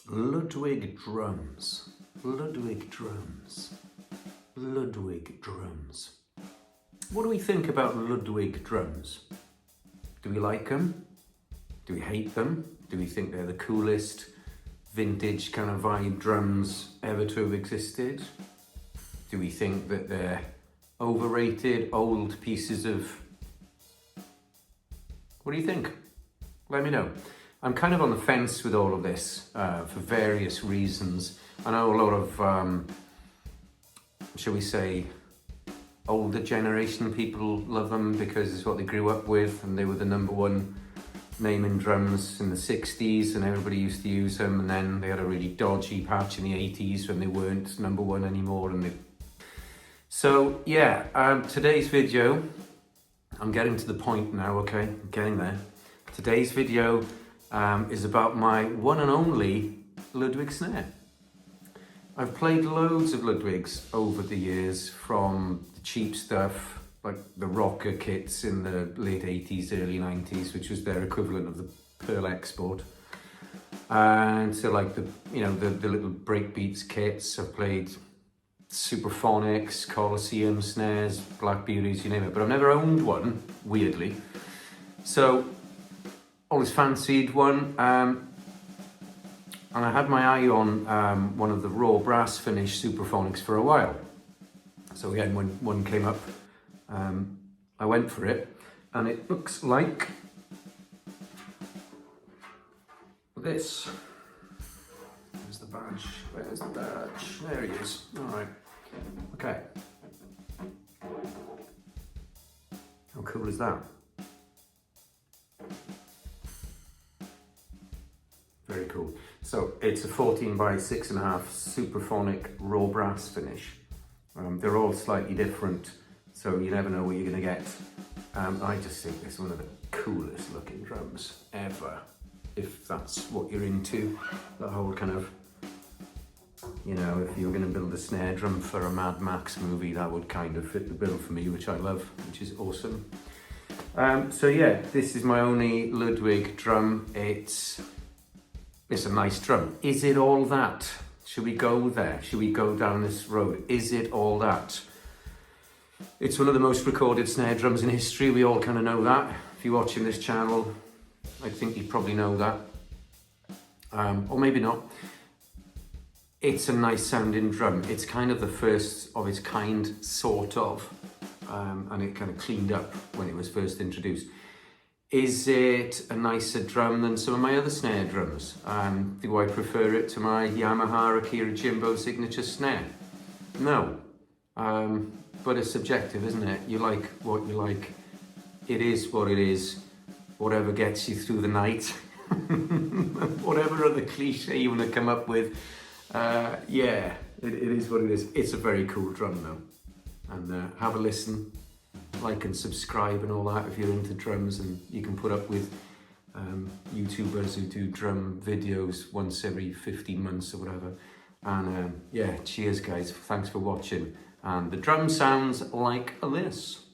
Ludwig drums. Ludwig drums. Ludwig drums. What do we think about Ludwig drums? Do we like them? Do we hate them? Do we think they're the coolest vintage kind of vibe drums ever to have existed? Do we think that they're overrated, old pieces of... What do you think? Let me know. I'm kind of on the fence with all of this for various reasons. I know a lot of, shall we say, older generation people love them because it's what they grew up with and they were the #1 name in drums in the 60s and everybody used to use them, and then they had a really dodgy patch in the 80s when they weren't #1 anymore. So yeah, today's video, I'm getting to the point now, okay, I'm getting there. Today's video is about my one and only Ludwig snare. I've played loads of Ludwigs over the years, from the cheap stuff, like the rocker kits in the late 80s, early 90s, which was their equivalent of the Pearl Export, and to like the little breakbeats kits. I've played Supraphonics, Colosseum snares, Blackberries, you name it, but I've never owned one, weirdly. So always fancied one, and I had my eye on one of the raw brass finish Supraphonics for a while. So again, when one came up, I went for it, and it looks like this. Where's the badge? Where's the badge? There he is. All right. Okay. How cool is that? Very cool. So it's a 14 by 6.5 Supraphonic raw brass finish. They're all slightly different, so you never know what you're going to get. I just think it's one of the coolest looking drums ever, if that's what you're into. The whole kind of, you know, if you were going to build a snare drum for a Mad Max movie, that would kind of fit the bill for me, which I love, which is awesome. So yeah, this is my only Ludwig drum. It's a nice drum. Is it all that? Should we go there? Should we go down this road? Is it all that? It's one of the most recorded snare drums in history. We all kind of know that. If you're watching this channel, I think you probably know that. Or maybe not. It's a nice sounding drum. It's kind of the first of its kind, sort of. And it kind of cleaned up when it was first introduced. Is it a nicer drum than some of my other snare drums? Do I prefer it to my Yamaha Akira Jimbo signature snare? No. But it's subjective, isn't it? You like what you like. It is what it is. Whatever gets you through the night. Whatever other cliche you want to come up with. Yeah, it is what it is. It's a very cool drum though. And have a listen. Like and subscribe and all that if you're into drums, and you can put up with YouTubers who do drum videos once every 15 months or whatever. And yeah, cheers guys, thanks for watching. And the drum sounds like this.